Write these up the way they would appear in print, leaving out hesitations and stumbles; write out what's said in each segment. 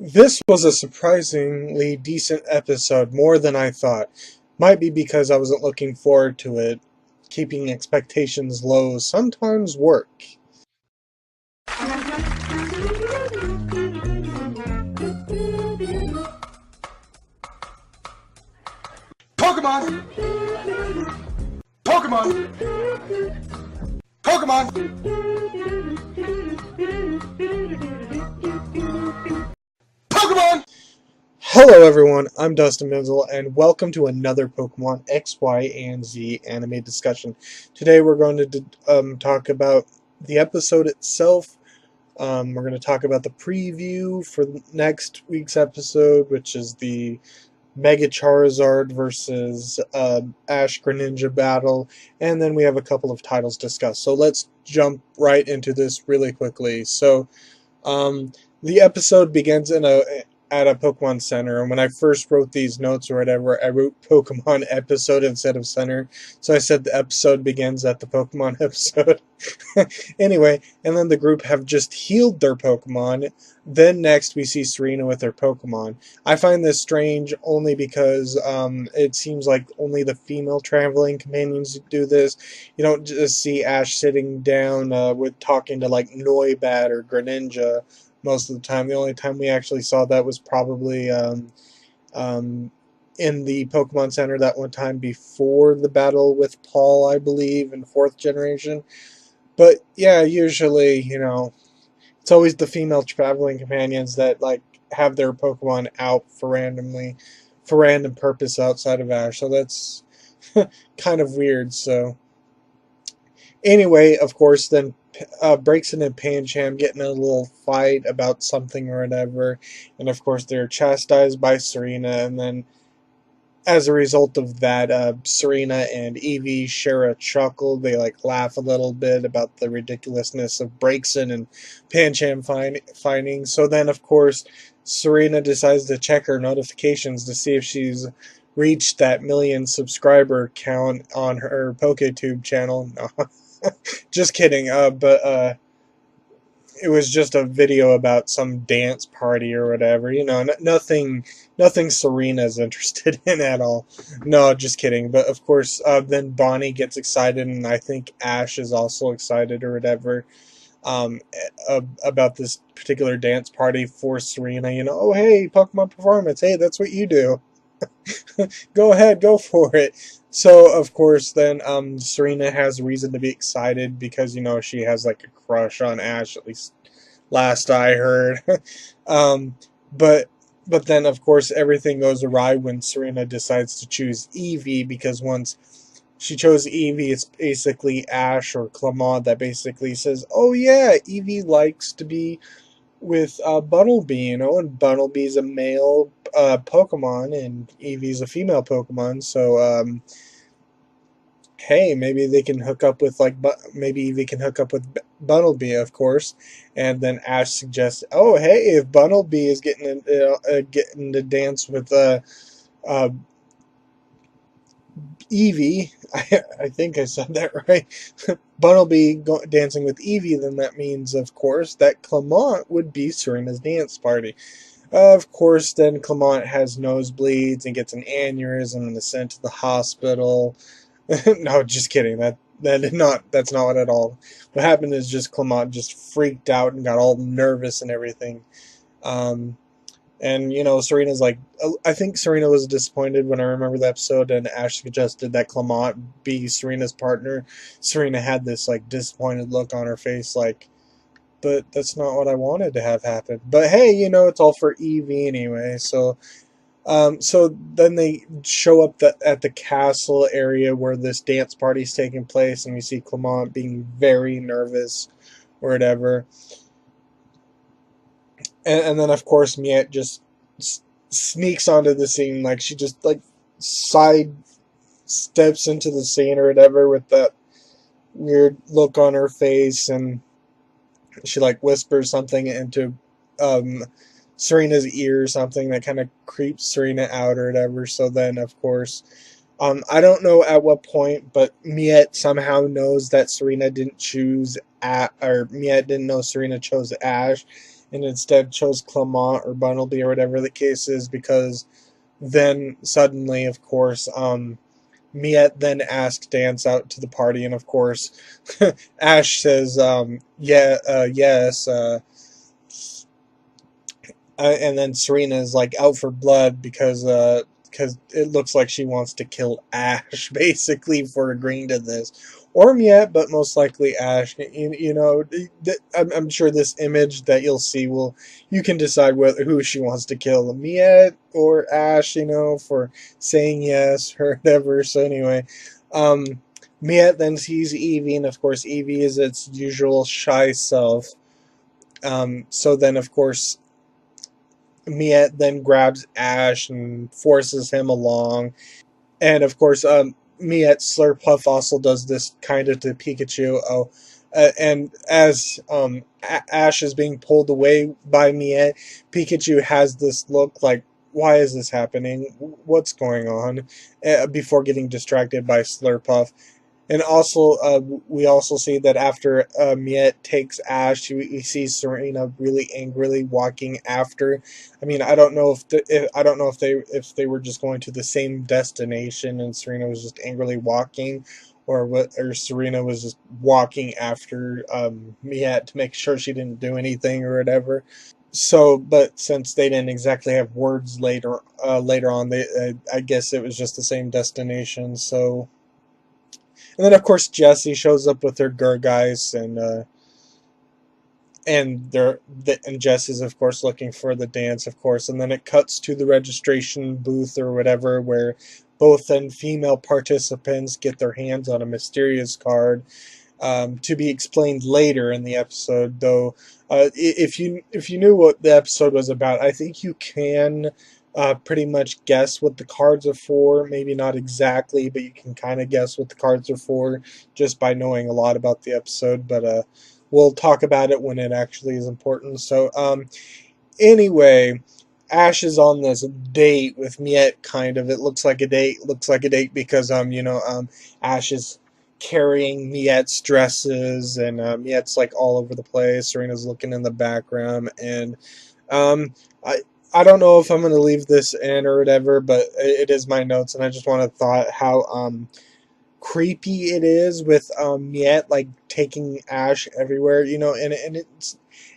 This was a surprisingly decent episode, more than I thought. Might be because I wasn't looking forward to it. Keeping expectations low sometimes work. Pokemon! Pokemon! Pokemon! Pokemon! Hello everyone, I'm Dustin Benzel, and welcome to another Pokemon XY&Z anime discussion. Today we're going to talk about the episode itself. We're going to talk about the preview for next week's episode, which is the Mega Charizard versus Ash Greninja battle, and then we have a couple of titles discussed. So let's jump right into this really quickly. So the episode begins at a Pokemon Center, and when I first wrote these notes or whatever, I wrote Pokemon episode instead of center, so I said the episode begins at the Pokemon episode. Anyway, and then the group have just healed their Pokemon. Then next we see Serena with her Pokemon. I find this strange only because it seems like only the female traveling companions do this. You don't just see Ash sitting down with talking to like Noibat or Greninja most of the time. The only time we actually saw that was probably in the Pokemon Center that one time before the battle with Paul, I believe, in 4th generation. But yeah, usually, it's always the female traveling companions that like have their Pokemon out for random purpose outside of Ash. So that's kind of weird. So anyway, of course, then Braixen and Pancham get in a little fight about something or whatever, and of course they're chastised by Serena, and then as a result of that, Serena and Eevee share a chuckle. They like laugh a little bit about the ridiculousness of Braixen and Pancham fighting. So then, of course, Serena decides to check her notifications to see if she's reached that 1,000,000 subscriber count on her PokeTube channel. No. Just kidding. But it was just a video about some dance party or whatever. Nothing Serena's interested in at all. No, just kidding. But of course, then Bonnie gets excited, and I think Ash is also excited or whatever. About this particular dance party for Serena. Oh hey, Pokemon Performance. Hey, that's what you do. Go ahead, go for it. So of course then Serena has reason to be excited because she has like a crush on Ash, at least last I heard. um but but then of course everything goes awry when Serena decides to choose Eevee, because once she chose Eevee, it's basically Ash or Clement that basically says, oh yeah, Eevee likes to be with Bunnelby, and Bunnelby's a male Pokemon, and Eevee's a female Pokemon, so hey, maybe they can hook up with maybe Eevee can hook up with Bunnelby, of course, and then Ash suggests, oh hey, if Bunnelby is getting to dance with Eevee, I think I said that right. Bunnelby dancing with Eevee, then that means, of course, that Clement would be Serena's dance party. Of course, then Clement has nosebleeds and gets an aneurysm and is sent to the hospital. No, just kidding. That's not what at all. What happened is just Clement just freaked out and got all nervous and everything. And Serena's like, I think Serena was disappointed when I remember the episode and Ash suggested that Clement be Serena's partner. Serena had this like disappointed look on her face, like, but that's not what I wanted to have happen. But hey, it's all for Eevee anyway. So then they show up at the castle area where this dance party is taking place, and we see Clement being very nervous or whatever. And then, of course, Miette just sneaks onto the scene. Like, she just, like, side steps into the scene or whatever with that weird look on her face. And she, like, whispers something into Serena's ear or something that kind of creeps Serena out or whatever. So then, of course, I don't know at what point, but Miette somehow knows that Serena didn't choose, or Miette didn't know Serena chose Ash. and instead chose Clement or Bunnelby or whatever the case is, because then suddenly, of course, Miette then asks Dance out to the party, and of course, Ash says, yeah, yes, and then Serena is like out for blood because it looks like she wants to kill Ash basically for agreeing to this, or Miette, but most likely Ash. I'm sure this image that you'll see will you can decide who she wants to kill, Miette or Ash, for saying yes or whatever. So anyway, um, Miette then sees Evie, and of course Evie is its usual shy self. So then, of course, Miette then grabs Ash and forces him along. And of course, Miette Slurpuff also does this kind of to Pikachu. And as Ash is being pulled away by Miette, Pikachu has this look like, why is this happening? What's going on? Before getting distracted by Slurpuff. And also, we also see that after Miette takes Ash, we see Serena really angrily walking after. I mean, I don't know I don't know if they were just going to the same destination and Serena was just angrily walking, or Serena was just walking after Miette to make sure she didn't do anything or whatever. So, but since they didn't exactly have words later on, I guess it was just the same destination. So. And then of course Jessie shows up with her Gurgeist, and Jess is of course looking for the dance, of course, and then it cuts to the registration booth or whatever, where both then female participants get their hands on a mysterious card, to be explained later in the episode. Though, if you knew what the episode was about, I think you can pretty much guess what the cards are for. Maybe not exactly, but you can kind of guess what the cards are for just by knowing a lot about the episode. But we'll talk about it when it actually is important. So, anyway, Ash is on this date with Miette, kind of. It looks like a date. Looks like a date because Ash is carrying Miette's dresses, and Miette's like all over the place. Serena's looking in the background, and um, I don't know if I'm gonna leave this in or whatever, but it is my notes, and I just want to thought how creepy it is with Miette like taking Ash everywhere, and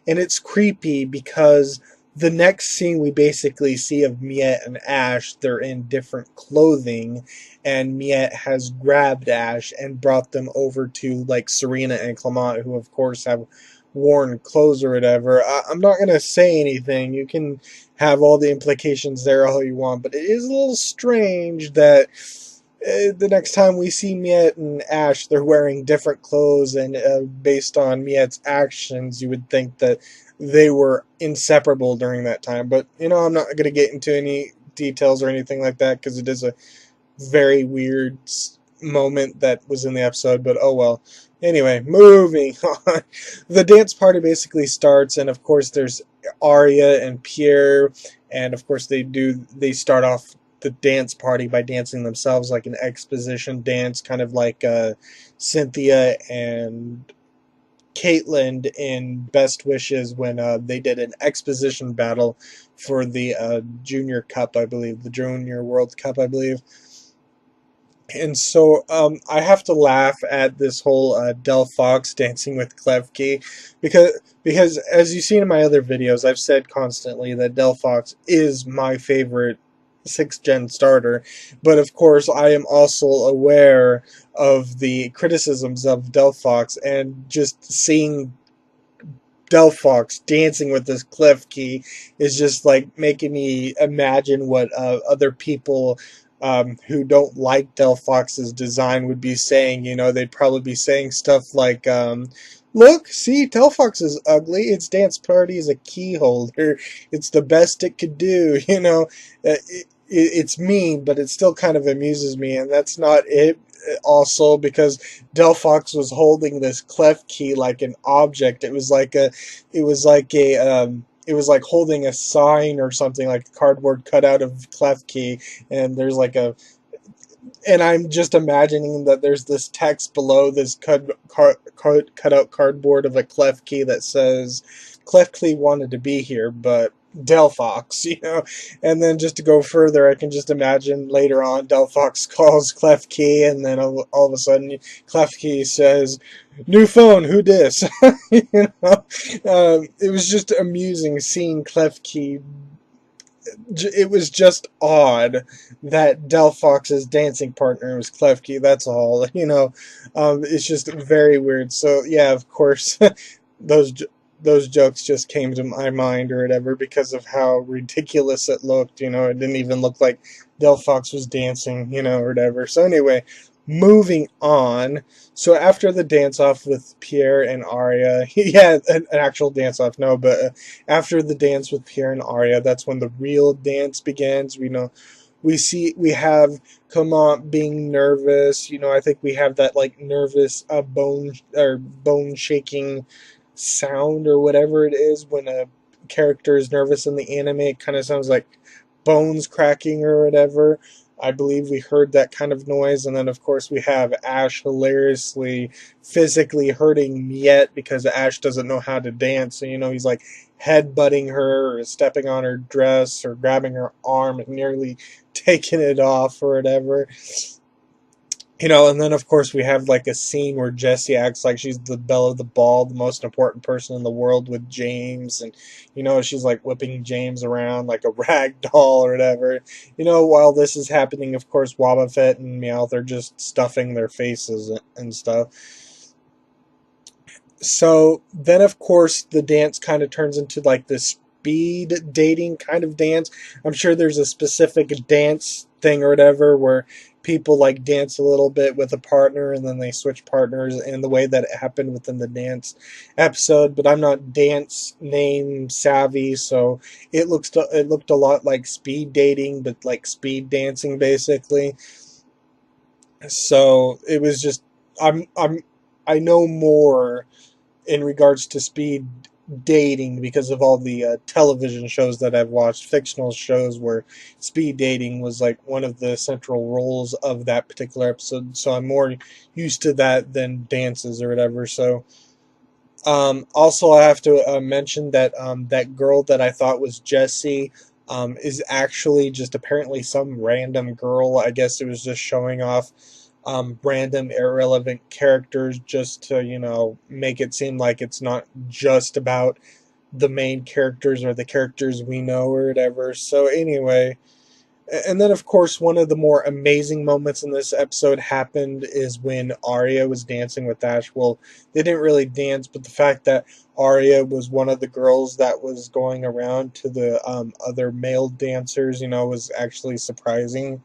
it's creepy because the next scene we basically see of Miette and Ash, they're in different clothing, and Miette has grabbed Ash and brought them over to like Serena and Clement, who of course have worn clothes or whatever. I'm not gonna say anything. You can have all the implications there all you want, but it is a little strange that the next time we see Miette and Ash, they're wearing different clothes, and based on Miette's actions, you would think that they were inseparable during that time. But, I'm not going to get into any details or anything like that because it is a very weird moment that was in the episode, but oh well. Anyway, moving on. The dance party basically starts, and of course there's Arya and Pierre, and of course they start off the dance party by dancing themselves like an exposition dance, kind of like Cynthia and Caitlyn in Best Wishes when they did an exposition battle for the Junior Cup, I believe, the Junior World Cup, I believe. And so I have to laugh at this whole Del Fox dancing with Klefki because as you've seen in my other videos, I've said constantly that Del Fox is my favorite 6th gen starter, but of course I am also aware of the criticisms of Del Fox, and just seeing Del Fox dancing with this Klefki is just like making me imagine what other people who don't like Del Fox's design would be saying. They'd probably be saying stuff like, look, see, Del Fox is ugly. Its dance party is a key holder. It's the best it could do. It's mean, but it still kind of amuses me, and that's not it. Also, because Del Fox was holding this clef key like an object. It was like holding a sign or something, like a cardboard cutout of clef key, and and I'm just imagining that there's this text below this cut out cardboard of a clef key that says, Klefki wanted to be here, but Delphox, and then just to go further, I can just imagine later on Delphox calls Klefki, and then all of a sudden Klefki says, "New phone, who dis?" It was just amusing seeing Klefki. It was just odd that Delphox's dancing partner was Klefki. That's all, It's just very weird. So yeah, of course, those those jokes just came to my mind or whatever because of how ridiculous it looked. It didn't even look like Delphox was dancing, or whatever. So anyway, moving on. So after the dance off with Pierre and Arya, yeah, an actual dance off, no, but after the dance with Pierre and Arya, that's when the real dance begins. We have Clement being nervous. I think we have that like nervous bone shaking sound or whatever it is when a character is nervous in the anime. It kind of sounds like bones cracking or whatever. I believe we heard that kind of noise, and then of course we have Ash hilariously physically hurting Miette because Ash doesn't know how to dance. So he's like headbutting her or stepping on her dress or grabbing her arm and nearly taking it off or whatever. And then of course we have like a scene where Jessie acts like she's the belle of the ball, the most important person in the world with James, and she's like whipping James around like a rag doll or whatever. While this is happening, of course Wobbuffet and Meowth are just stuffing their faces and stuff. So then of course the dance kind of turns into like this speed dating kind of dance. I'm sure there's a specific dance thing or whatever where people like dance a little bit with a partner and then they switch partners, and the way that it happened within the dance episode, but I'm not dance name savvy, so it looked a lot like speed dating, but like speed dancing basically. So it was just I know more in regards to speed dating because of all the television shows that I've watched, fictional shows where speed dating was like one of the central roles of that particular episode. So I'm more used to that than dances or whatever. So also I have to mention that that girl that I thought was Jessie is actually just apparently some random girl. I guess it was just showing off random irrelevant characters just to make it seem like it's not just about the main characters or the characters we know or whatever. So anyway, and then of course one of the more amazing moments in this episode happened is when Arya was dancing with Ash. Well, they didn't really dance, but the fact that Arya was one of the girls that was going around to the other male dancers was actually surprising.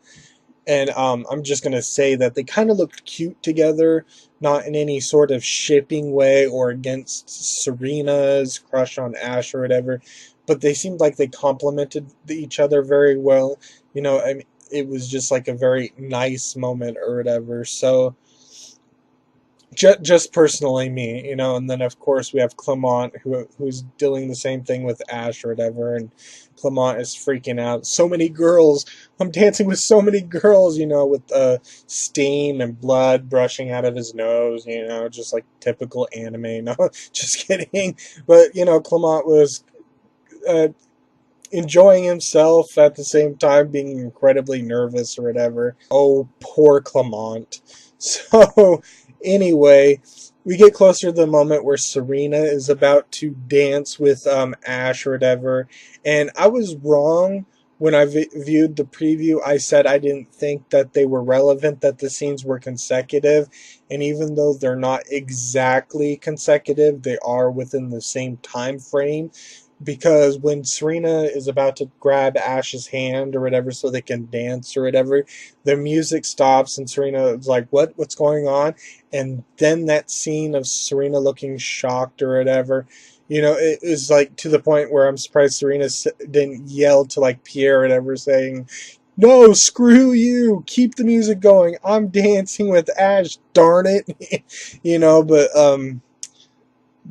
And I'm just going to say that they kind of looked cute together, not in any sort of shipping way or against Serena's crush on Ash or whatever, but they seemed like they complemented each other very well. I mean, it was just like a very nice moment or whatever. So, just personally me, and then of course we have Clement who's doing the same thing with Ash or whatever, and Clement is freaking out. So many girls, I'm dancing with so many girls, with steam and blood brushing out of his nose, just like typical anime. No, just kidding. But Clement was enjoying himself at the same time being incredibly nervous or whatever. Oh, poor Clement. So anyway, we get closer to the moment where Serena is about to dance with Ash or whatever, and I was wrong when I viewed the preview. I said I didn't think that they were relevant, that the scenes were consecutive, and even though they're not exactly consecutive, they are within the same time frame. Because when Serena is about to grab Ash's hand or whatever so they can dance or whatever, the music stops and Serena is like, what's going on? And then that scene of Serena looking shocked or whatever, it was like to the point where I'm surprised Serena didn't yell to like Pierre or whatever saying, "No, screw you, keep the music going, I'm dancing with Ash, darn it."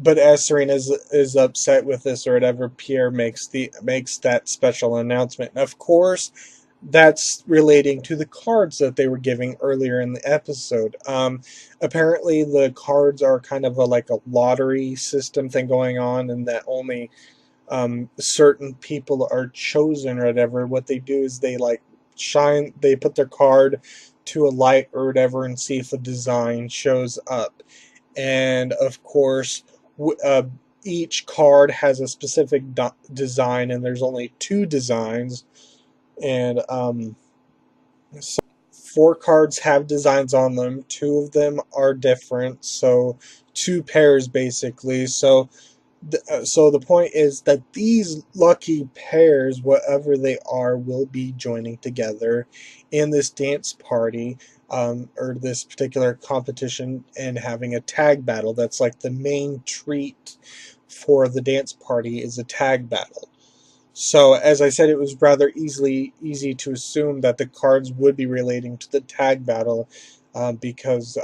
But as Serena is upset with this or whatever, Pierre makes that special announcement. And of course, that's relating to the cards that they were giving earlier in the episode. Apparently, the cards are kind of like a lottery system thing going on, and that only certain people are chosen or whatever. What they do is they like they put their card to a light or whatever and see if a design shows up. And of course, each card has a specific design, and there's only two designs. And so four cards have designs on them. Two of them are different, so two pairs basically. So the point is that these lucky pairs, whatever they are, will be joining together in this dance party, or this particular competition, and having a tag battle. That's like the main treat for the dance party, is a tag battle. So, as I said, it was rather easy to assume that the cards would be relating to the tag battle, because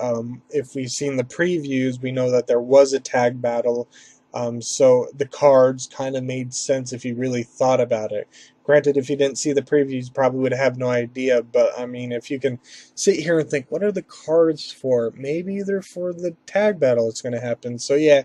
if we've seen the previews, we know that there was a tag battle. So the cards kind of made sense if you really thought about it. Granted, if you didn't see the previews, you probably would have no idea. But I mean, if you can sit here and think, what are the cards for? Maybe they're for the tag battle that's going to happen. So yeah,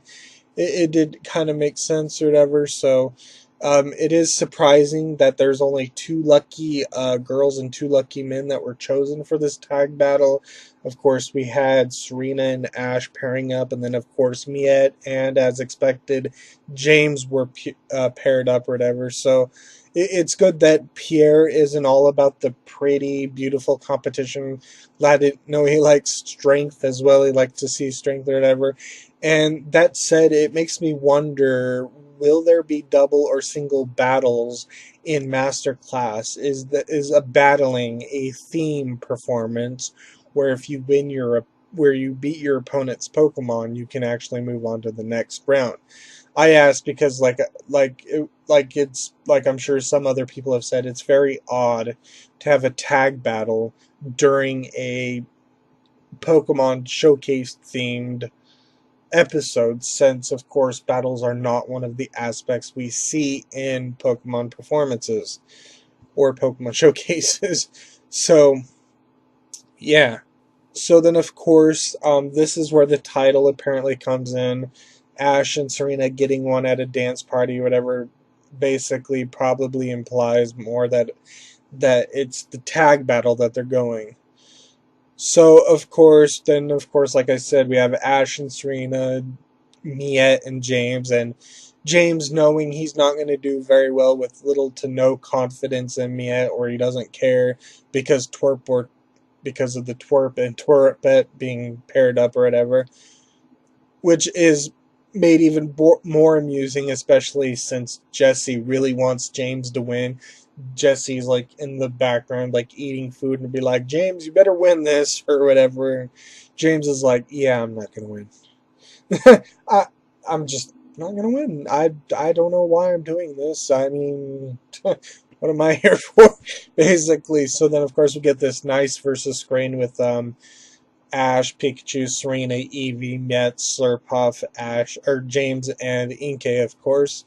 it did kind of make sense or whatever. So it is surprising that there's only two lucky girls and two lucky men that were chosen for this tag battle. Of course, we had Serena and Ash pairing up, and then of course Miette and, as expected, James were paired up or whatever. So it's good that Pierre isn't all about the pretty, beautiful competition. Glad to know he likes strength as well. He likes to see strength or whatever. And that said, it makes me wonder, will there be double or single battles in Masterclass? Is a battling a theme performance where if you where you beat your opponent's Pokemon, you can actually move on to the next round? I asked because it's like I'm sure some other people have said, it's very odd to have a tag battle during a Pokemon showcase themed episode, since of course battles are not one of the aspects we see in Pokemon performances or Pokemon showcases. So yeah. So then of course, this is where the title apparently comes in. Ash and Serena getting one at a dance party or whatever basically probably implies more that it's the tag battle that they're going. So of course, like I said, we have Ash and Serena, Miette and James knowing he's not going to do very well with little to no confidence in Miette, or he doesn't care because because of the Twerp and Twerpet being paired up or whatever, which is made even more amusing, especially since Jesse really wants James to win. Jesse's like in the background, like eating food, and be like, James, you better win this or whatever. James is like, yeah, I'm not gonna win. I I'm just not gonna win. I don't know why I'm doing this. I mean, what am I here for? Basically. So then, of course, we get this nice versus screen with Ash, Pikachu, Serena, Eevee, Met, Slurpuff, Ash, or James, and Inkay, of course.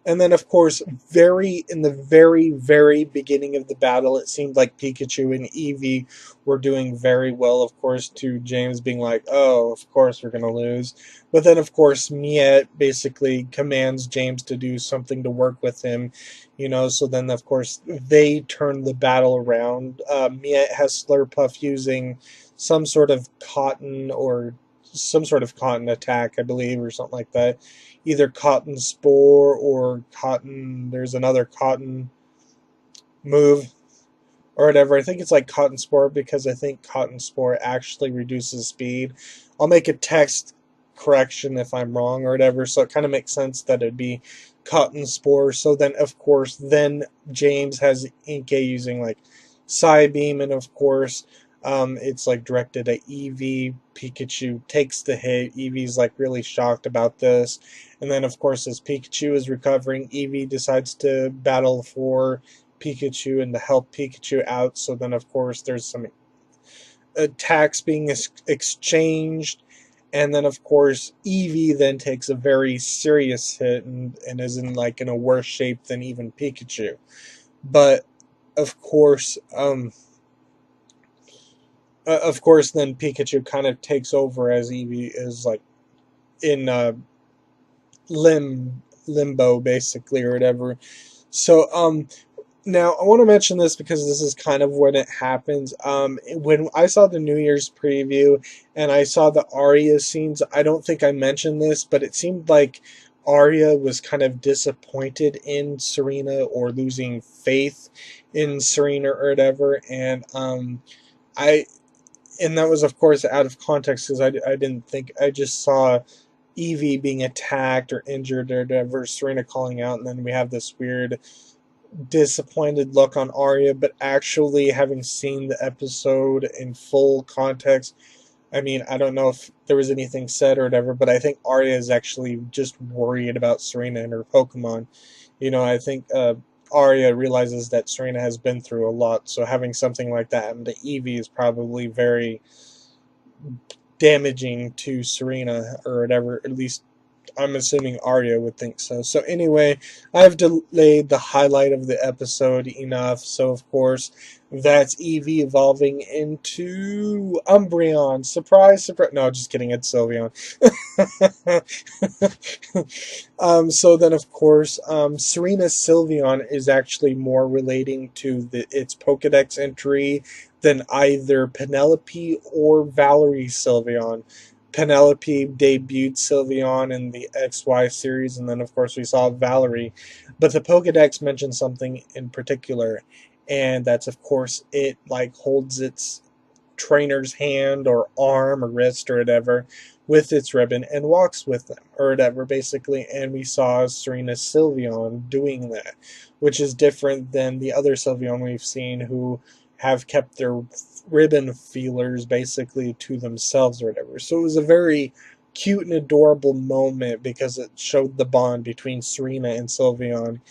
And then, of course, in the very beginning of the battle, it seemed like Pikachu and Eevee were doing very well, of course, to James being like, oh, of course we're going to lose. But then, of course, Miette basically commands James to do something to work with him, so then, of course, they turn the battle around. Miette has Slurpuff using some sort of cotton attack, I believe, or something like that. Either cotton spore or cotton. There's another cotton move or whatever. I think it's like cotton spore, because I think cotton spore actually reduces speed. I'll make a text correction if I'm wrong or whatever. So it kind of makes sense that it'd be cotton spore. So then, of course, then James has Inkay using like Psybeam, and of course, it's like directed at Eevee. Pikachu takes the hit. Eevee's like really shocked about this. And then, of course, as Pikachu is recovering, Eevee decides to battle for Pikachu and to help Pikachu out. So then, of course, there's some attacks being exchanged. And then, of course, Eevee then takes a very serious hit and is in like in a worse shape than even Pikachu. But of course, then Pikachu kind of takes over as Eevee is like in limbo basically or whatever. So now I want to mention this because this is kind of when it happens. When I saw the New Year's preview and I saw the Arya scenes, I don't think I mentioned this, but it seemed like Arya was kind of disappointed in Serena or losing faith in Serena or whatever, and I and that was of course out of context because I didn't think I just saw Evie being attacked or injured or whatever, Serena calling out, and then we have this weird disappointed look on Arya, but actually having seen the episode in full context, I mean, I don't know if there was anything said or whatever, but I think Arya is actually just worried about Serena and her Pokemon. I think Arya realizes that Serena has been through a lot, so having something like that happen to Eevee is probably very damaging to Serena or whatever, at least I'm assuming Arya would think so. So anyway, I've delayed the highlight of the episode enough. So of course, that's Eevee evolving into Umbreon. Surprise, surprise. No, just kidding. It's Sylveon. So then, of course, Serena's Sylveon is actually more relating to its Pokedex entry than either Penelope or Valerie's Sylveon. Penelope debuted Sylveon in the XY series, and then of course we saw Valerie. But the Pokedex mentioned something in particular, and that's of course it like holds its trainer's hand or arm or wrist or whatever with its ribbon and walks with them or whatever basically, and we saw Serena Sylveon doing that, which is different than the other Sylveon we've seen who have kept their ribbon feelers basically to themselves or whatever. So it was a very cute and adorable moment because it showed the bond between Serena and Sylveon.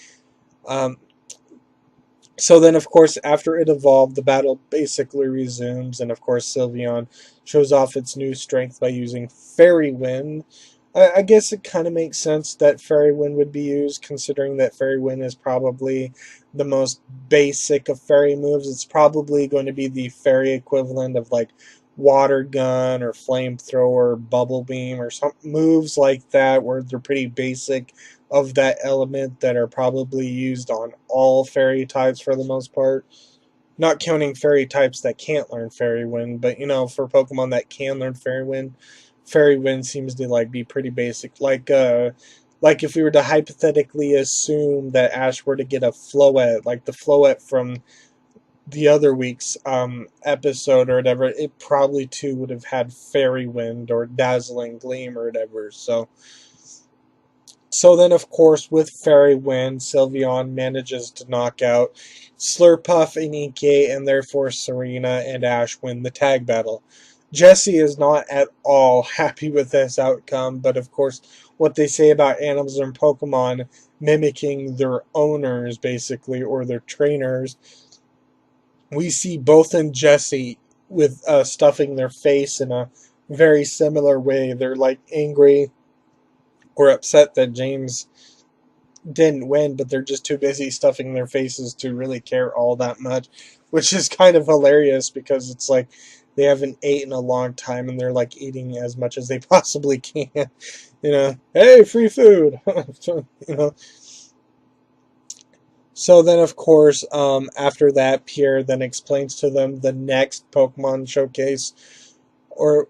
Um, so then, of course, after it evolved, the battle basically resumes, and of course, Sylveon shows off its new strength by using Fairy Wind. I guess it kind of makes sense that Fairy Wind would be used, considering that Fairy Wind is probably the most basic of fairy moves. It's probably going to be the fairy equivalent of like Water Gun or Flamethrower, Bubble Beam, or some moves like that, where they're pretty basic of that element that are probably used on all fairy types for the most part. Not counting fairy types that can't learn Fairy Wind, but for Pokemon that can learn Fairy Wind seems to like be pretty basic. Like if we were to hypothetically assume that Ash were to get a Floette, like the Floette from the other week's episode or whatever, it probably too would have had Fairy Wind or Dazzling Gleam or whatever. So then, of course, with Fairy Wind, Sylveon manages to knock out Slurpuff and Inkay, and therefore Serena and Ash win the tag battle. Jessie is not at all happy with this outcome, but of course, what they say about animals and Pokemon mimicking their owners, basically, or their trainers, we see both in Jessie with stuffing their face in a very similar way. They're like angry or upset that James didn't win, but they're just too busy stuffing their faces to really care all that much, which is kind of hilarious because it's like they haven't eaten in a long time and they're like eating as much as they possibly can. Hey, free food. So then, of course, after that, Pierre then explains to them the next Pokemon showcase, or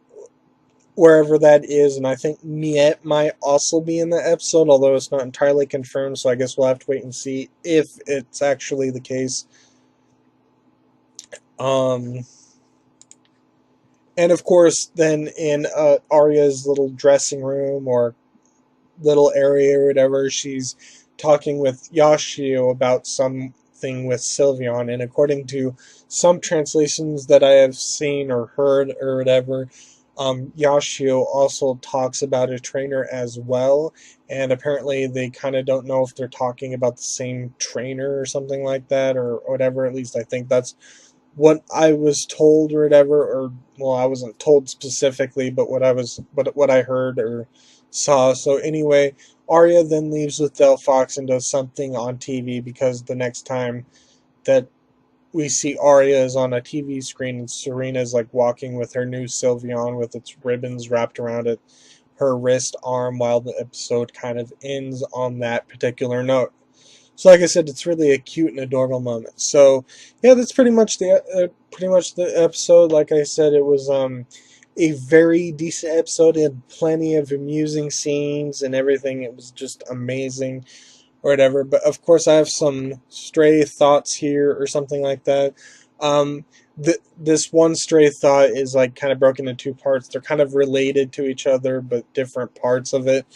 wherever that is, and I think Miette might also be in the episode, although it's not entirely confirmed, so I guess we'll have to wait and see if it's actually the case. And of course, then in Arya's little dressing room or little area or whatever, she's talking with Yashio about something with Sylveon, and according to some translations that I have seen or heard or whatever, Yashio also talks about a trainer as well, and apparently they kind of don't know if they're talking about the same trainer or something like that or whatever. At least I think that's what I was told or whatever, or well, I wasn't told specifically, but what I heard or saw. So anyway, Arya then leaves with Delphox and does something on TV because the next time that we see Arya is on a TV screen and Serena is like walking with her new Sylveon with its ribbons wrapped around it, her wrist arm, while the episode kind of ends on that particular note. So, like I said, it's really a cute and adorable moment. So, yeah, that's pretty much the episode. Like I said, it was a very decent episode. It had plenty of amusing scenes and everything. It was just amazing or whatever. But of course, I have some stray thoughts here or something like that. Um, this one stray thought is like kind of broken into two parts. They're kind of related to each other, but different parts of it.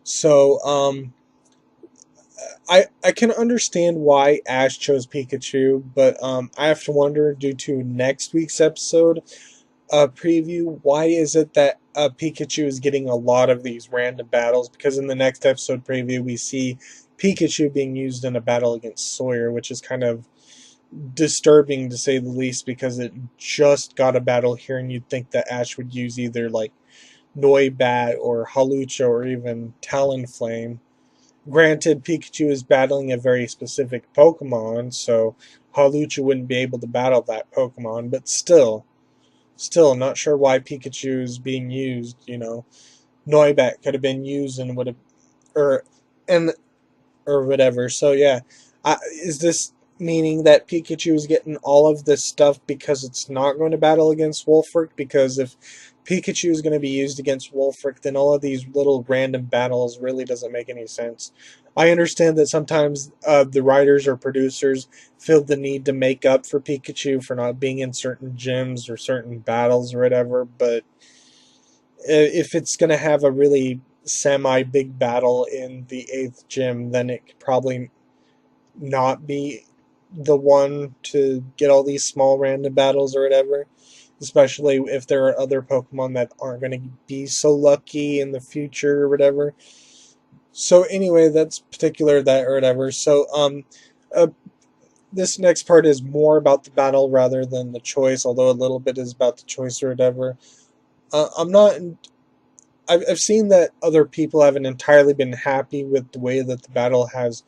So, I can understand why Ash chose Pikachu, but I have to wonder, due to next week's episode preview, why is it that Pikachu is getting a lot of these random battles? Because in the next episode preview, we see Pikachu being used in a battle against Sawyer, which is kind of disturbing to say the least, because it just got a battle here, and you'd think that Ash would use either like Noibat or Hawlucha or even Talonflame. Granted, Pikachu is battling a very specific Pokemon, so Hawlucha wouldn't be able to battle that Pokemon, but still, not sure why Pikachu is being used, Noibat could have been used and would have, or, and, or whatever, so yeah. Is this meaning that Pikachu is getting all of this stuff because it's not going to battle against Wolfric? Because if Pikachu is going to be used against Wolfric, then all of these little random battles really doesn't make any sense. I understand that sometimes the writers or producers feel the need to make up for Pikachu for not being in certain gyms or certain battles or whatever, but if it's going to have a really semi big battle in the 8th gym, then it could probably not be the one to get all these small random battles or whatever, especially if there are other Pokemon that aren't going to be so lucky in the future or whatever. So anyway, that's particular that or whatever. So uh, this next part is more about the battle rather than the choice, although a little bit is about the choice or whatever. I'm not. I've seen that other people haven't entirely been happy with the way that the battle has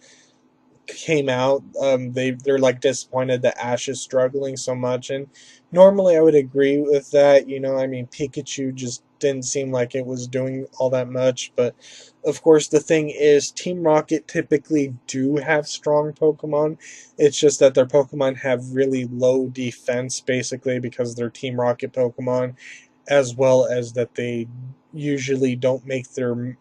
came out. They're like disappointed that Ash is struggling so much, and normally I would agree with that. I mean, Pikachu just didn't seem like it was doing all that much, but of course the thing is, Team Rocket typically do have strong Pokemon. It's just that their Pokemon have really low defense, basically because they're Team Rocket Pokemon, as well as that they usually don't make their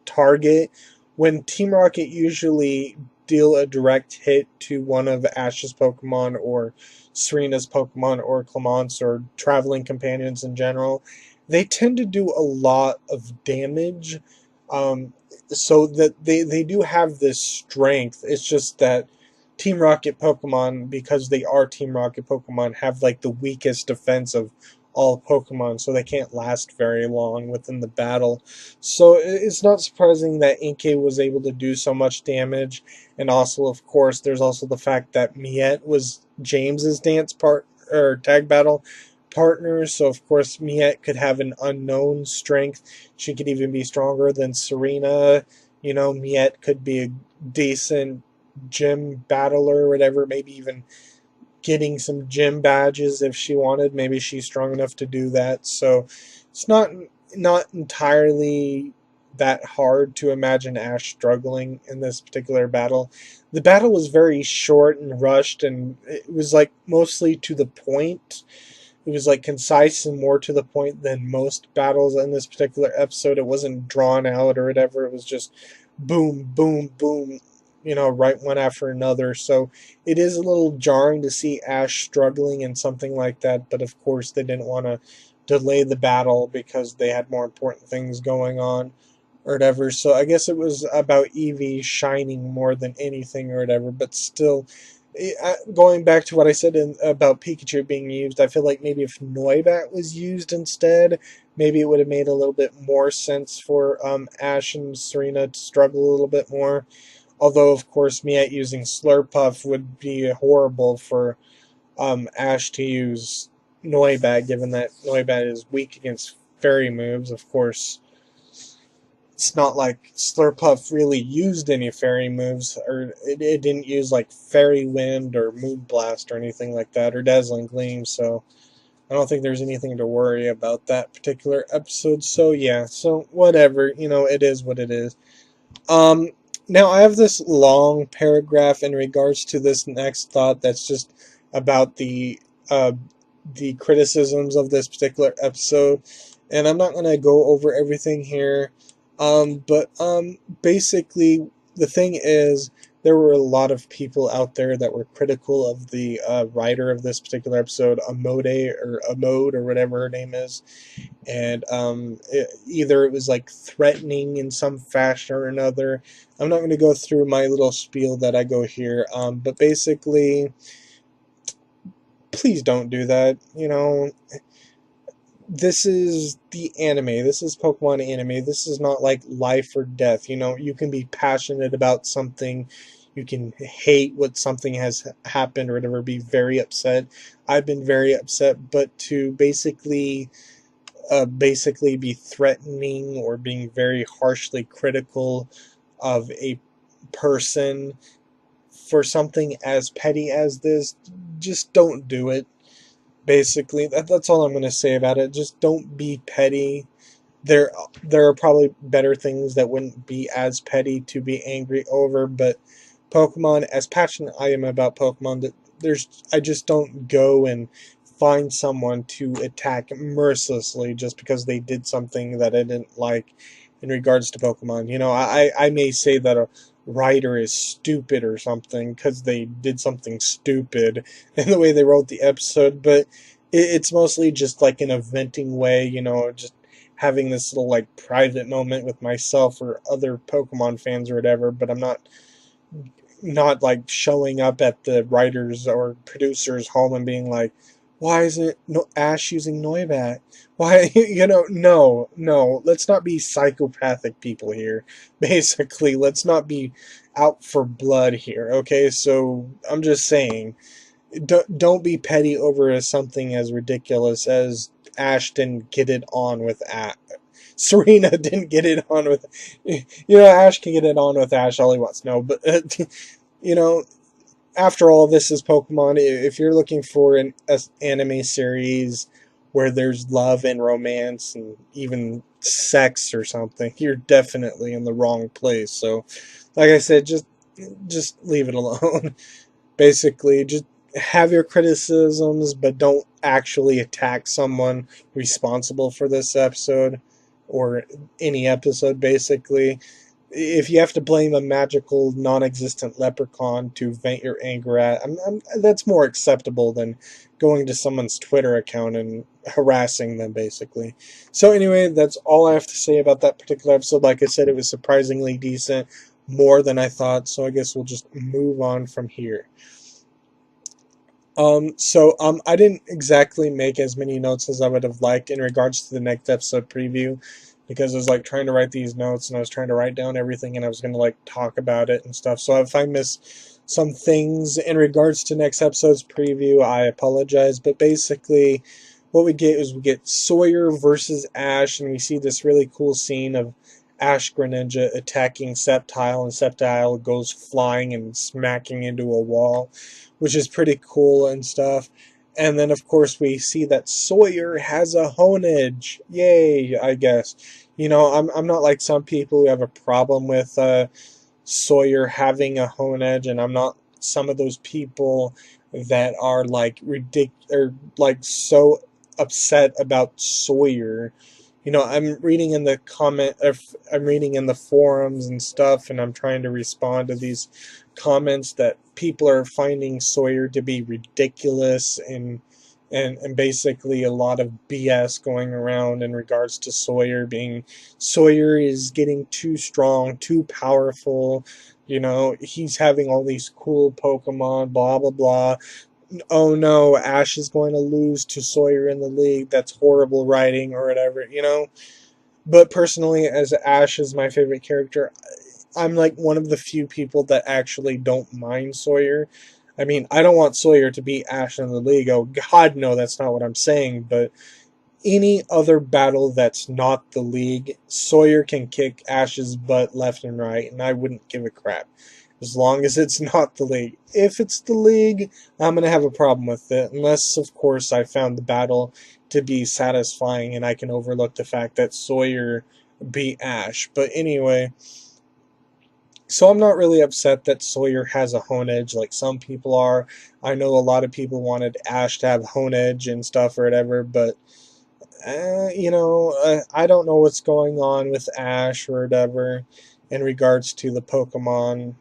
target. When Team Rocket usually deal a direct hit to one of Ash's Pokemon or Serena's Pokemon or Clement's or traveling companions in general, they tend to do a lot of damage. Um, so that they do have this strength. It's just that Team Rocket Pokemon, because they are Team Rocket Pokemon, have like the weakest defense of all Pokemon, so they can't last very long within the battle. So it's not surprising that Inkay was able to do so much damage, and also, of course, there's also the fact that Miette was James's dance part or tag battle partner, so of course Miette could have an unknown strength. She could even be stronger than Serena. Miette could be a decent gym battler or whatever, maybe even getting some gym badges if she wanted. Maybe she's strong enough to do that. So it's not entirely that hard to imagine Ash struggling in this particular battle. The battle was very short and rushed, and it was like mostly to the point. It was like concise and more to the point than most battles in this particular episode. It wasn't drawn out or whatever. It was just boom, boom, boom, right one after another. So it is a little jarring to see Ash struggling in something like that, but of course they didn't want to delay the battle because they had more important things going on or whatever. So I guess it was about Eevee shining more than anything or whatever, but still, going back to what I said about Pikachu being used, I feel like maybe if Noibat was used instead, maybe it would have made a little bit more sense for Ash and Serena to struggle a little bit more. Although, of course, Miette using Slurpuff would be horrible for Ash to use Noibat, given that Noibat is weak against fairy moves, of course. it's not like Slurpuff really used any fairy moves, or it didn't use like Fairy Wind or Moon Blast or anything like that, or Dazzling Gleam, so I don't think there's anything to worry about that particular episode. So yeah, so whatever, it is what it is. Um, Now I have this long paragraph in regards to this next thought that's just about uh, the criticisms of this particular episode, and I'm not gonna go over everything here. But basically, the thing is, there were a lot of people out there that were critical of the writer of this particular episode, Amode or whatever her name is, and either it was like threatening in some fashion or another. I'm not going to go through my little spiel that I go here, but basically, please don't do that. This is the anime. This is Pokemon anime. This is not like life or death. You can be passionate about something. You can hate what something has happened or whatever, be very upset. I've been very upset, but to basically be threatening or being very harshly critical of a person for something as petty as this, just don't do it. Basically, that's all I'm going to say about it. Just don't be petty. There, there are probably better things that wouldn't be as petty to be angry over, but Pokemon, as passionate I am about Pokemon, I just don't go and find someone to attack mercilessly just because they did something that I didn't like in regards to Pokemon. I may say that a writer is stupid or something because they did something stupid in the way they wrote the episode, but it's mostly just like in a venting way, just having this little like private moment with myself or other Pokemon fans or whatever, but I'm not like showing up at the writers or producers home and being like, why isn't Ash using Noibat? Why, no, let's not be psychopathic people here. Basically, let's not be out for blood here, okay? So, I'm just saying, don't be petty over something as ridiculous as Ash didn't get it on with Serena didn't get it on with, Ash can get it on with Ash all he wants. No, but, you know, after all, this is Pokemon. If you're looking for an anime series where there's love and romance and even sex or something, you're definitely in the wrong place. So, like I said, just leave it alone. Basically, just have your criticisms, but don't actually attack someone responsible for this episode or any episode, basically. If you have to blame a magical, non-existent leprechaun to vent your anger at, that's more acceptable than going to someone's Twitter account and harassing them, basically. So anyway, that's all I have to say about that particular episode. Like I said, it was surprisingly decent, more than I thought, so I guess we'll just move on from here. I didn't exactly make as many notes as I would have liked in regards to the next episode preview, because I was like trying to write these notes and I was trying to write down everything and I was going to like talk about it and stuff. So if I miss some things in regards to next episode's preview, I apologize. But basically, what we get Sawyer versus Ash, and we see this really cool scene of Ash Greninja attacking Sceptile, and Sceptile goes flying and smacking into a wall, which is pretty cool and stuff. And then, of course, we see that Sawyer has a honage. Yay, I guess. I'm not like some people who have a problem with Sawyer having a honage, and I'm not some of those people that are like or like so upset about Sawyer. I'm reading in the I'm reading in the forums and stuff, and I'm trying to respond to these comments that people are finding Sawyer to be ridiculous and basically a lot of BS going around in regards to Sawyer is getting too strong, too powerful. He's having all these cool Pokemon, blah blah blah. Oh no, Ash is going to lose to Sawyer in the league. That's horrible writing or whatever. But personally, as Ash is my favorite character, I'm like one of the few people that actually don't mind Sawyer. I don't want Sawyer to beat Ash in the league. Oh God, no, that's not what I'm saying. But any other battle that's not the league, Sawyer can kick Ash's butt left and right, and I wouldn't give a crap. As long as it's not the league. If it's the league, I'm going to have a problem with it. Unless, of course, I found the battle to be satisfying and I can overlook the fact that Sawyer beat Ash. But anyway, so I'm not really upset that Sawyer has a hone edge like some people are. I know a lot of people wanted Ash to have hone edge and stuff or whatever, but I don't know what's going on with Ash or whatever in regards to the Pokemon.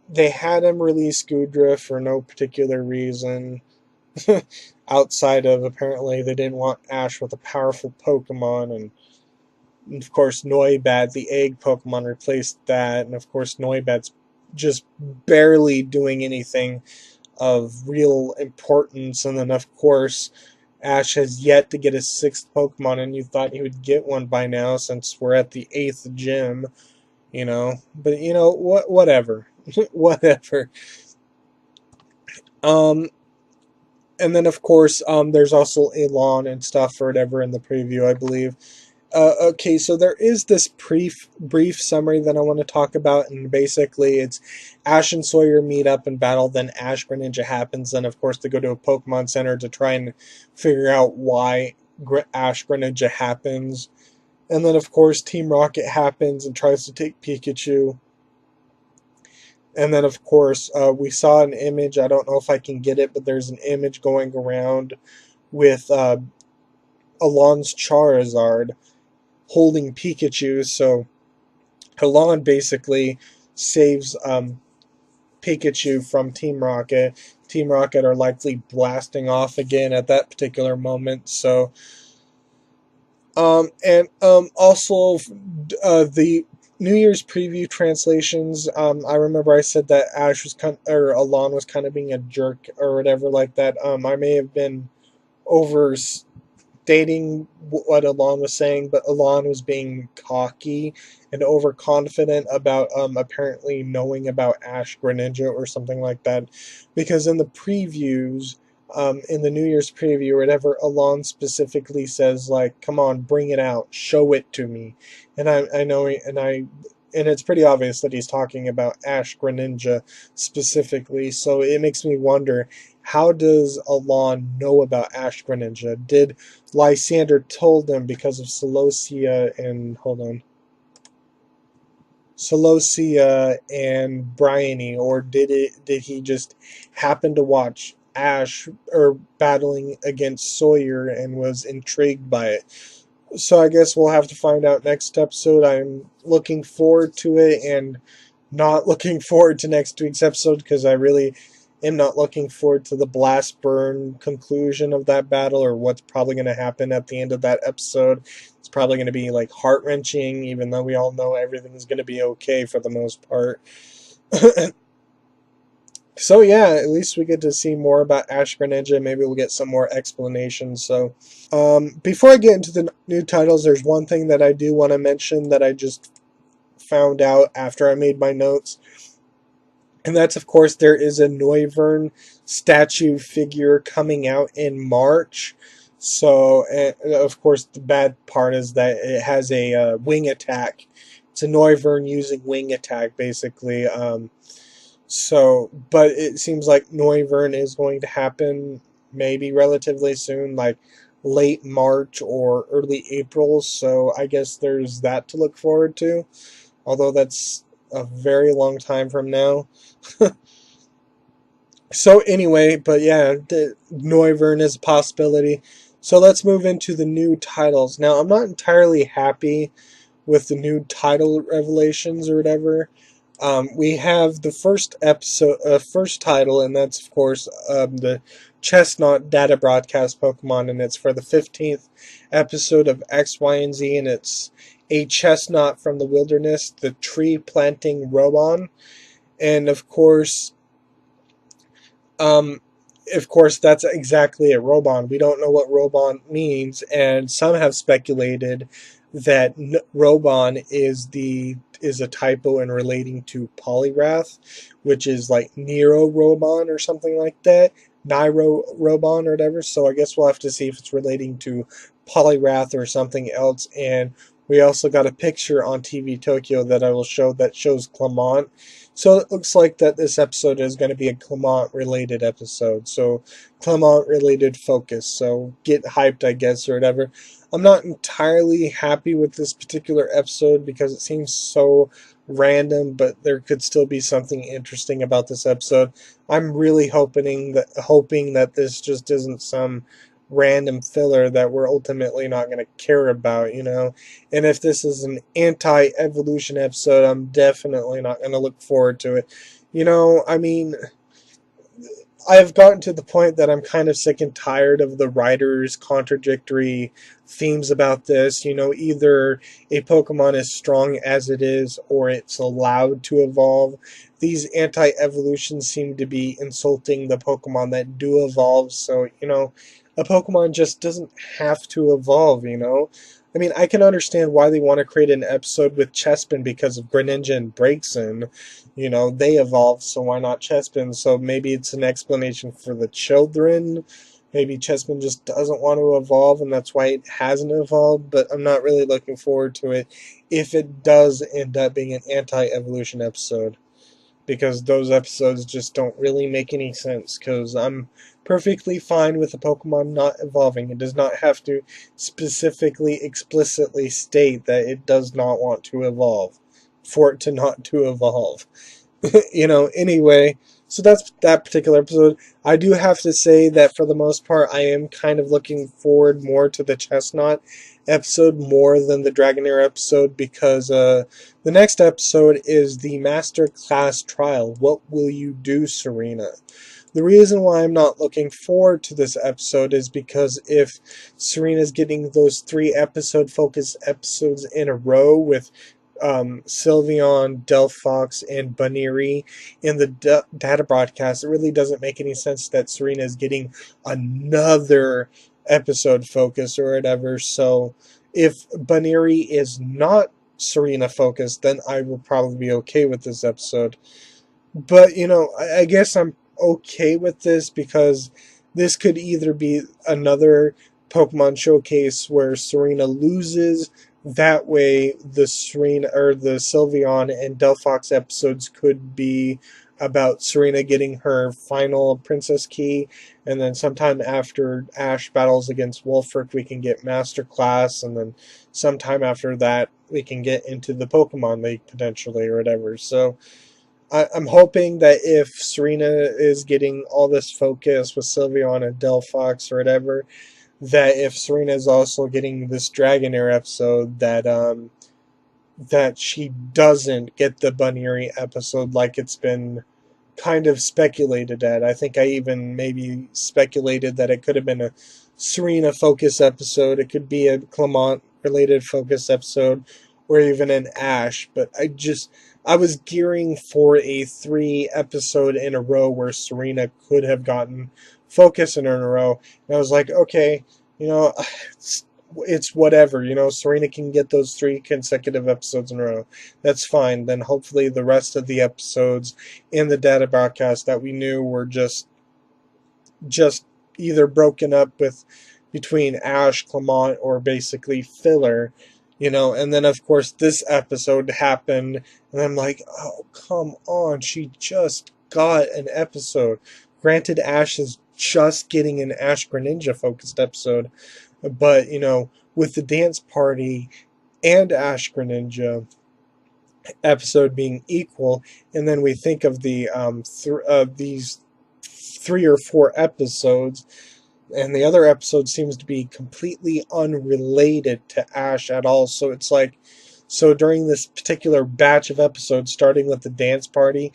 They had him release Gudra for no particular reason, outside of apparently they didn't want Ash with a powerful Pokemon, and of course Noibat, the egg Pokemon, replaced that, and of course Noibat's just barely doing anything of real importance, and then of course Ash has yet to get his 6th Pokemon, and you thought he would get one by now since we're at the 8th gym, But whatever, whatever. Um, and then of course, there's also Elon and stuff or whatever in the preview, I believe. Okay, so there is this brief summary that I want to talk about, and basically it's Ash and Sawyer meet up and battle, then Ash Greninja happens, and of course they go to a Pokemon Center to try and figure out why Ash Greninja happens. And then of course Team Rocket happens and tries to take Pikachu. And then of course we saw an image, I don't know if I can get it, but there's an image going around with Alon's Charizard holding Pikachu, so Alon basically saves Pikachu from Team Rocket. Team Rocket are likely blasting off again at that particular moment, so also the New Year's preview translations, I remember I said that Ash was or Alon was kind of being a jerk or whatever like that. I may have been overstating what Alon was saying, but Alon was being cocky and overconfident about apparently knowing about Ash Greninja or something like that, because in the previews, in the New Year's preview or whatever, Alon specifically says like, "Come on, bring it out, show it to me," and I know, and it's pretty obvious that he's talking about Ash Greninja specifically. So it makes me wonder, how does Alon know about Ash Greninja? Did Lysander told them because of Celosia and Celosia and Bryony, or did he just happen to watch Ash or battling against Sawyer and was intrigued by it? So I guess we'll have to find out next episode. I'm looking forward to it and not looking forward to next week's episode, because I really am not looking forward to the blast burn conclusion of that battle, or what's probably going to happen at the end of that episode. It's probably going to be like heart wrenching, even though we all know everything is going to be okay for the most part. So yeah, at least we get to see more about Ash Greninja. Maybe we'll get some more explanations. So before I get into the new titles, there's one thing that I do want to mention that I just found out after I made my notes. And that's, of course, there is a Noivern statue figure coming out in March. So, of course, the bad part is that it has a wing attack. It's a Noivern using wing attack, basically. But it seems like Noivern is going to happen maybe relatively soon, like late March or early April. So I guess there's that to look forward to. Although that's a very long time from now. So anyway, but yeah, Noivern is a possibility. So let's move into the new titles. Now, I'm not entirely happy with the new title revelations or whatever. We have the first title, and that's of course the Chestnut data broadcast Pokemon, and it's for the 15th episode of XY&Z, and it's a chestnut from the wilderness, the tree planting Robon, and of course, that's exactly a Robon. We don't know what Robon means, and some have speculated that Robon is a typo in relating to Poliwrath, which is like Nero Robon or something like that. Nairobi or whatever. So I guess we'll have to see if it's relating to Polyrath or something else. And we also got a picture on TV Tokyo that I will show that shows Clement. So it looks like that this episode is going to be a Clement related episode. So Clement related focus. So get hyped, I guess, or whatever. I'm not entirely happy with this particular episode because it seems so random, but there could still be something interesting about this episode. I'm really hoping that this just isn't some random filler that we're ultimately not going to care about, you know. And if this is an anti-evolution episode, I'm definitely not going to look forward to it. You know, I mean, I've gotten to the point that I'm kind of sick and tired of the writers' contradictory themes about this. You know, either a Pokemon is strong as it is or it's allowed to evolve. These anti evolutions seem to be insulting the Pokemon that do evolve. So, you know, a Pokemon just doesn't have to evolve, you know? I mean, I can understand why they want to create an episode with Chespin because of Greninja and Braixen. You know, they evolved, so why not Chespin? So maybe it's an explanation for the children. Maybe Chespin just doesn't want to evolve, and that's why it hasn't evolved, but I'm not really looking forward to it if it does end up being an anti-evolution episode. Because those episodes just don't really make any sense, because I'm perfectly fine with a Pokemon not evolving. It does not have to specifically, explicitly state that it does not want to evolve for it to not to evolve. You know, anyway, so that's that particular episode. I do have to say that for the most part, I am kind of looking forward more to the Chestnut episode more than the Dragonair episode because the next episode is the Master Class Trial. What will you do, Serena? The reason why I'm not looking forward to this episode is because if Serena's getting those 3 focus episodes in a row with Sylveon, Delphox, and Baneri in the data broadcast, it really doesn't make any sense that Serena is getting another episode focus or whatever. So if Baneri is not Serena focused, then I will probably be okay with this episode. But, you know, I guess I'm okay with this because this could either be another Pokemon showcase where Serena loses. That way, the Serena or the Sylveon and Delphox episodes could be about Serena getting her final Princess Key, and then sometime after Ash battles against Wolfric, we can get Masterclass, and then sometime after that, we can get into the Pokemon League potentially or whatever. So, I'm hoping that if Serena is getting all this focus with Sylveon and Delphox or whatever, that if Serena is also getting this Dragonair episode, that she doesn't get the Bunnery episode like it's been kind of speculated at. I think I even maybe speculated that it could have been a Serena focus episode. It could be a Clement related focus episode, or even an Ash. But I was gearing for a 3 episode in a row where Serena could have gotten focus in her in a row. And I was like, okay, you know, it's whatever. You know, Serena can get those 3 consecutive episodes in a row. That's fine. Then hopefully the rest of the episodes in the data broadcast that we knew were just either broken up with between Ash, Clement, or basically filler, you know. And then of course this episode happened, and I'm like, oh come on, she just got an episode. Granted, Ash is just getting an Ash Greninja focused episode, but you know, with the dance party and Ash Greninja episode being equal, and then we think of these 3 or 4 episodes, and the other episode seems to be completely unrelated to Ash at all. So it's like, so during this particular batch of episodes, starting with the dance party,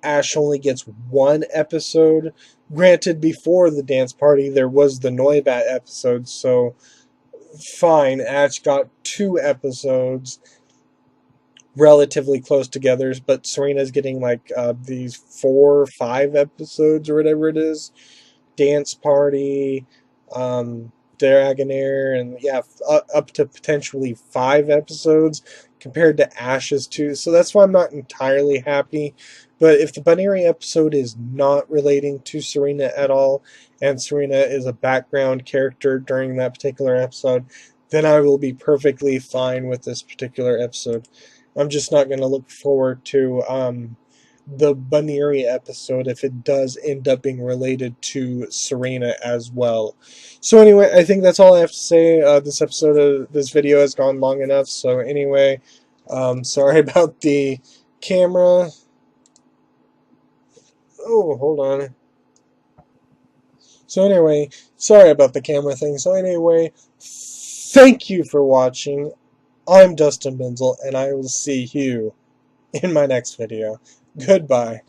Ash only gets 1 episode. Granted, before the dance party, there was the Noibat episode, so fine, Ash got 2 episodes relatively close together, but Serena's getting like these 4 or 5 episodes or whatever it is. Dance party, Dragonair, and yeah, up to potentially 5 episodes compared to Ash's 2. So that's why I'm not entirely happy But if the Bunnery episode is not relating to Serena at all, and Serena is a background character during that particular episode, then I will be perfectly fine with this particular episode. I'm just not going to look forward to the Bunnery episode if it does end up being related to Serena as well. So anyway, I think that's all I have to say. This video has gone long enough. So anyway, sorry about the camera. Oh, hold on. So anyway, sorry about the camera thing. So anyway, thank you for watching. I'm Dustin Benzel, and I will see you in my next video. Goodbye.